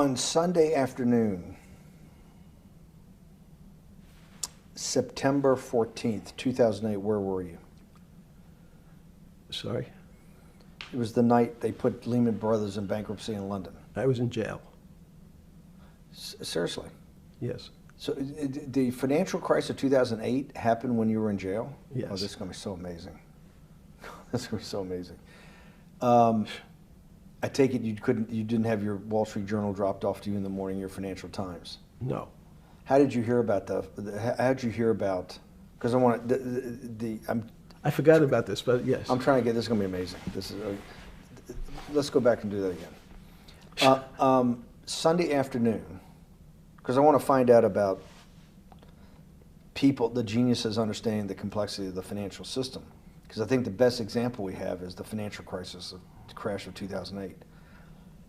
On Sunday afternoon, September 14th, 2008, where were you? Sorry? It was the night they put Lehman Brothers in bankruptcy in London. I was in jail. Seriously? Yes. So the financial crisis of 2008 happened when you were in jail? Yes. Oh, this is going to be so amazing. This is going to be so amazing. I take it you didn't have your Wall Street Journal dropped off to you in the morning, your Financial Times. No. How did you hear about how did you hear about, because I want I forgot about this, but yes. I'm trying to get, this is going to be amazing. This is, let's go back and do that again. Sunday afternoon, because I want to find out about people, the geniuses understanding the complexity of the financial system. Because I think the best example we have is the financial crisis, the crash of 2008.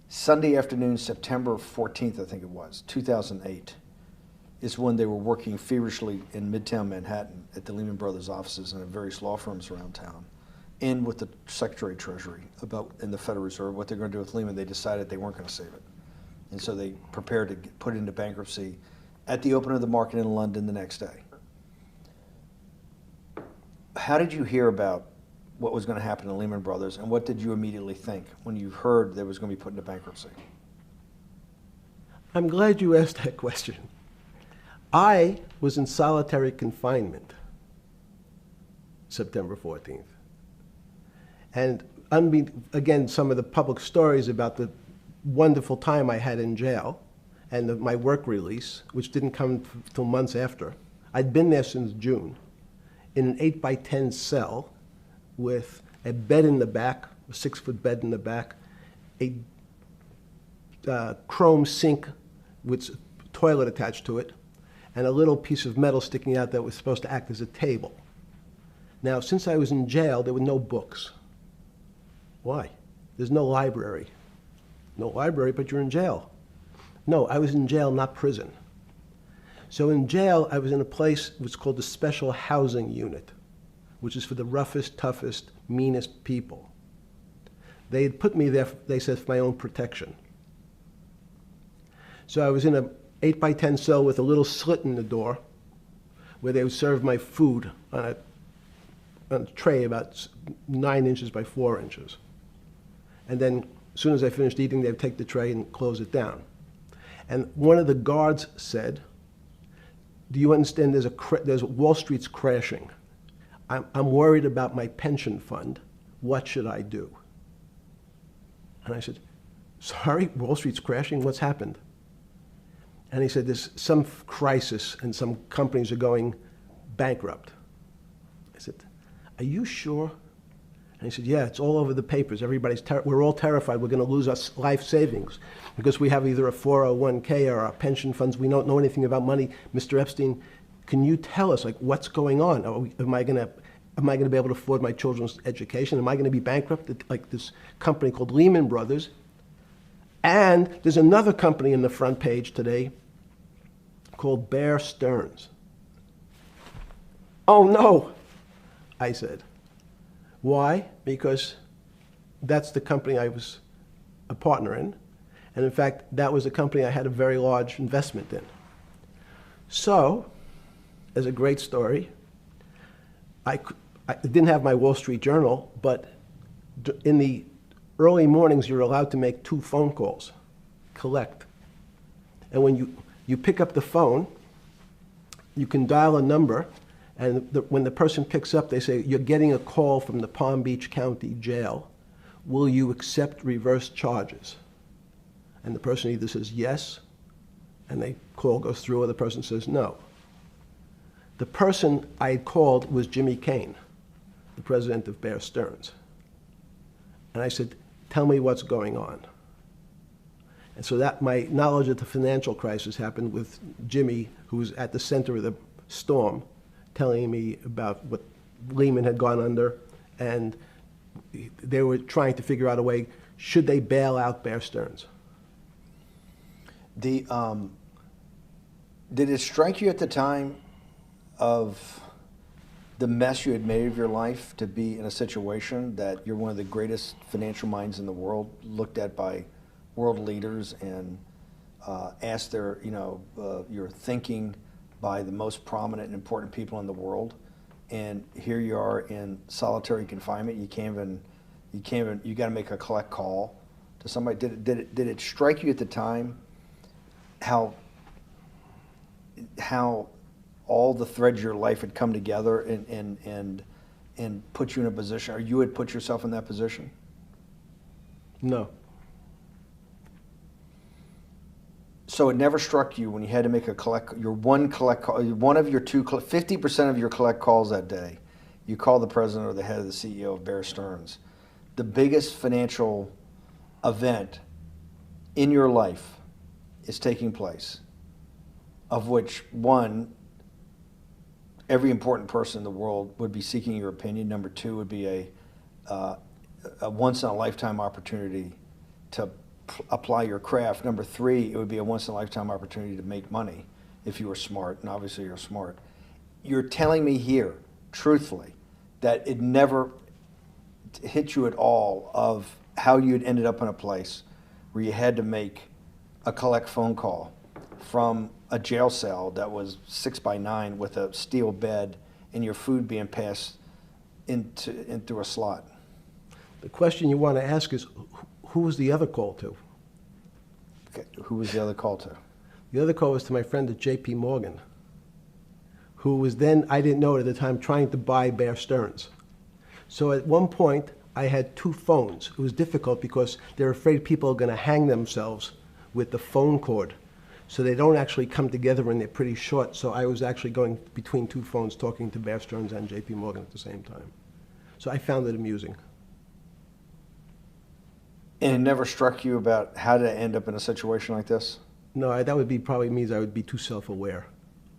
Sunday afternoon, September 14th, I think it was, 2008, is when they were working feverishly in Midtown Manhattan at the Lehman Brothers offices and at various law firms around town, and with the Secretary of Treasury and the Federal Reserve, what they're going to do with Lehman. They decided they weren't going to save it. And so they prepared to put it into bankruptcy at the open of the market in London the next day. How did you hear about what was going to happen to Lehman Brothers, and what did you immediately think when you heard they was going to be put into bankruptcy? I'm glad you asked that question. I was in solitary confinement September 14th. And again, some of the public stories about the wonderful time I had in jail and my work release, which didn't come till months after. I'd been there since June in an 8x10 cell with a bed in the back, a 6-foot bed in the back, a chrome sink with a toilet attached to it, and a little piece of metal sticking out that was supposed to act as a table. Now, since I was in jail, there were no books. Why? There's no library. No library, but you're in jail. No, I was in jail, not prison. So in jail, I was in a place which was called the Special Housing Unit, which is for the roughest, toughest, meanest people. They had put me there, they said, for my own protection. So I was in a 8x10 cell with a little slit in the door where they would serve my food on a tray about 9 inches by 4 inches. And then as soon as I finished eating, they would take the tray and close it down. And one of the guards said, "Do you understand there's Wall Street's crashing. I'm worried about my pension fund. What should I do?" And I said, "Sorry, Wall Street's crashing? What's happened?" And he said, "There's some crisis and some companies are going bankrupt." I said, "Are you sure?" And he said, "Yeah, it's all over the papers. We're all terrified we're going to lose our life savings because we have either a 401k or our pension funds. We don't know anything about money. Mr. Epstein, can you tell us, like, what's going on? Am I going to be able to afford my children's education? Am I going to be bankrupt like this company called Lehman Brothers?" And there's another company in the front page today called Bear Stearns. "Oh no," I said. Why? Because that's the company I was a partner in. And in fact, that was the company I had a very large investment in. So, as a great story, I didn't have my Wall Street Journal, but in the early mornings, you're allowed to make 2 phone calls, collect. And when you pick up the phone, you can dial a number, and when the person picks up, they say, "You're getting a call from the Palm Beach County Jail. Will you accept reverse charges?" And the person either says yes, and the call goes through, or the person says no. The person I had called was Jimmy Kane, the president of Bear Stearns. And I said, "Tell me what's going on." And so that my knowledge of the financial crisis happened with Jimmy, who was at the center of the storm, telling me about what Lehman had gone under, and they were trying to figure out a way, should they bail out Bear Stearns? Did it strike you at the time of the mess you had made of your life to be in a situation that you're one of the greatest financial minds in the world, looked at by world leaders and asked their, your thinking by the most prominent and important people in the world, and here you are in solitary confinement. You got to make a collect call to somebody. Did it strike you at the time how all the threads of your life had come together and put you in a position, or you had put yourself in that position? No. So it never struck you when you had to make your one collect call, one of your 50% of your collect calls that day, you call the president or the head of the CEO of Bear Stearns. The biggest financial event in your life is taking place, of which one, every important person in the world would be seeking your opinion. Number two would be a once-in-a-lifetime opportunity to apply your craft. Number three, it would be a once-in-a-lifetime opportunity to make money if you were smart, and obviously you're smart. You're telling me here, truthfully, that it never hit you at all of how you'd ended up in a place where you had to make a collect phone call from a jail cell that was 6x9 with a steel bed and your food being passed in through a slot. The question you want to ask is, who was the other call to? Okay. Who was the other call to? The other call was to my friend at J.P. Morgan, who was then, I didn't know it at the time, trying to buy Bear Stearns. So at one point, I had two phones. It was difficult because they're afraid people are going to hang themselves with the phone cord. So they don't actually come together and they're pretty short. So I was actually going between two phones talking to Bear Stearns and J.P. Morgan at the same time. So I found it amusing. And it never struck you about how to end up in a situation like this? No, that would be probably means I would be too self-aware.